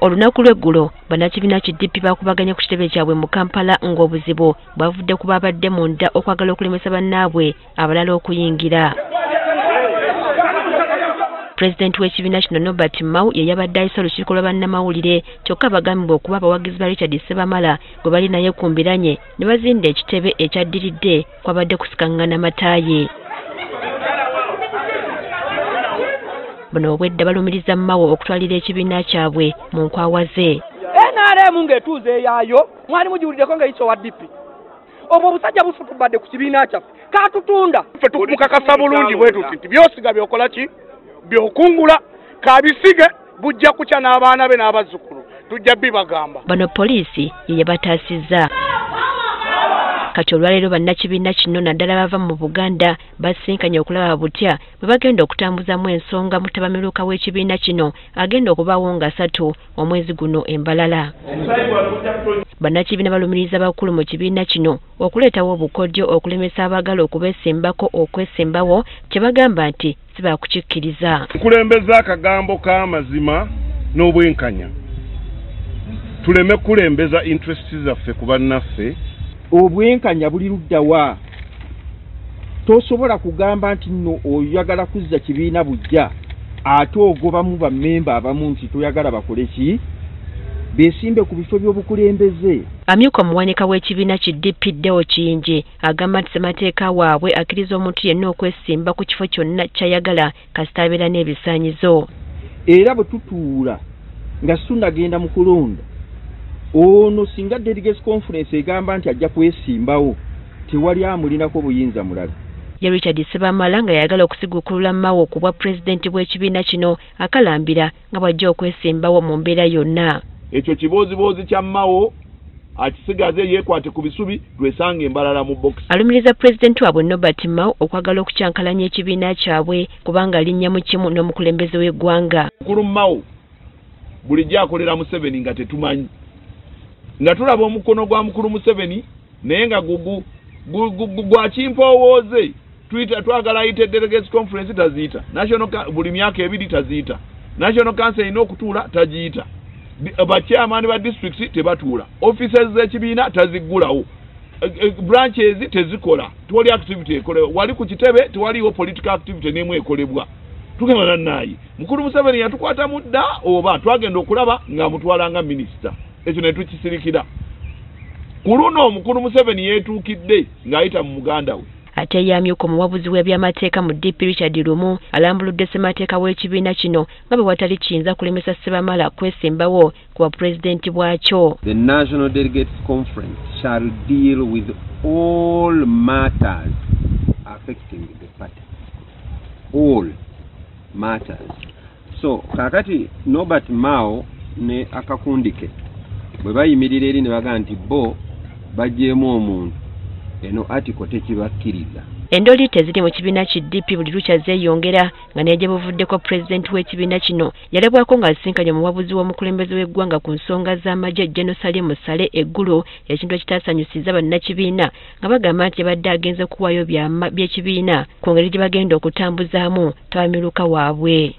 Olunaku lw'eggulo bannakibiina ki DP bakubaganya ku kitebe kyabwe mu Kampala ng'obuzibu bavudde ku babadde munda okwagala okulemesa bannaabwe abalala okuyingira. Pulezidenti w'ekibiina kino Norbert Mao ye yabadde ayisa olukiiko lwa bannamawulire kyokka bagambibwa okuba abawagizi ba Richard Ssebamala gwe bali naye ku mbiranye ne bazinda ekitebe ekyaddiridde kwabadde kusikangana mataaye. Bano obwedda balumiriza Mao okutwalira ekibiina kyabwe mu nkwawa ze. NRM ng'etuuze yaayo mwali mugiwuliddeko ng'eyisa owa DP. Obwo obusajja busutubadde ku kibiina kyaffe kaatutunda. Ffe tukumukakasa bulungi bwe tuti nti byosiga byokola ki? Byokungula kabisige bujja kucha n'abaana be n'abazzukulu tujja bibagamba. Bano poliisi ye yabataasizza. Kati olwaleero bannakibiina kino naddala bava mu Buganda basinkanye okulaba butya bwe bagenda okutambuzamu ensonga mutabamiruka w'ekibiina kino agenda okubaawo nga 3 omwezi guno embalala. Bannakibiina balumiriza bakulu mu kibiina kino okuleetawo obukodyo okulemesa abagala okubeesimbako okwesimbawo kye bagamba nti si baakukikkiriza. Kulembeza akagambo k'amazima n'obwenkanya. Tuleme kulembeza interest zaffe ku bannaffe. Obwenkanya buli luddawa. Tosobola kugamba nti nno oyagala kuzza kibiina bujja ate ogobamu bammemba abamu nti toyagala bakole ki beesimbe ku bifo by'obukulembeze. Amyuka omuwanika w'ekibiina ki DP Deo Kiyinje agamba nti ssemateeka waabwe akkiriza omuntu yenna okwesimba ku kifo kyonna kyayagala kasita abeera n'ebisaanyizo. Era bwe tutuula nga tunnagenda mu kulonda ono singa delegates conference egamba nti ajja kwesimbawo tewali amulinako buyinza mulabe. Ye Richard Ssebamala nga yagala okusigukulula Mao ku bwa pulezidenti bw'ekibiina kino akalambira nga bw'ajja okwesimbawo mu mbeera yonna. Ekyo kiboozibozi kya Mao akisigaze yeekwate ku bisubi lwesanga embalala mu box. Alumiriza pulezidenti waabwe Norbert Mao okwagala okukyankalanya ekibiina kyabwe kubanga alinnya mu kimu n'omukulembeze w'eggwanga. Mukulu Mao bulijjo akolera Museveni nga tetumanyi. Nga tulaba omukono gwa mukulu Museveni naye nga gwa kimpowooze twagala ayite delegates conference taziita. Buli myaka 2 taziita. National Council ina okutuula tagiita. Bachairman ba district tebatuula. Offices z'ekibiina taziggulawo. Branches tezikola. Tewali activity ekolewa. Wali ku kitebe tewaliwo political activity n'emu ekolebwa. Tugenda naye. Mukulu Museveni yatukwata mudda oba twagenda okulaba nga mutwala nga minister. Ekyo ne tukisirikira. Kuluno omukulu Museveni yeetuukidde ng'ayita mu muganda we. Ate yamyuka omuwabuzi w'ebyamateeka mu DP Richard Lumu alambuludde ssemateeka w'ekibiina kino nga bwe watali kiyinza kulemesa Ssebamala kwesimbawo ku bwapulezidenti bwakyo. The National Delegates Conference shall deal with all matters affecting the party. All matters. So kakati Norbert Mao ne akakundike bwe bayimirira eri ne baga nti bo bajeemu omuntu eno article tekibakkiriza. Endoli teziri mu kibiina ki DP buli lukya zeeyongera nga naye gye buvuddeko pulezidenti w'ekibiina kino yalabwako ng'asinkanye omuwabuzi w'omukulembeze w'eggwanga ku nsonga z'amagye Jenosalimu Sale eggulu ekintu ekitaasanyusiza bannakibiina nga bagamba nti yabadde agenze kuwaayo byama by'ekibiina ku ngeri gye bagenda okutambuzaamu tabamiruka waabwe.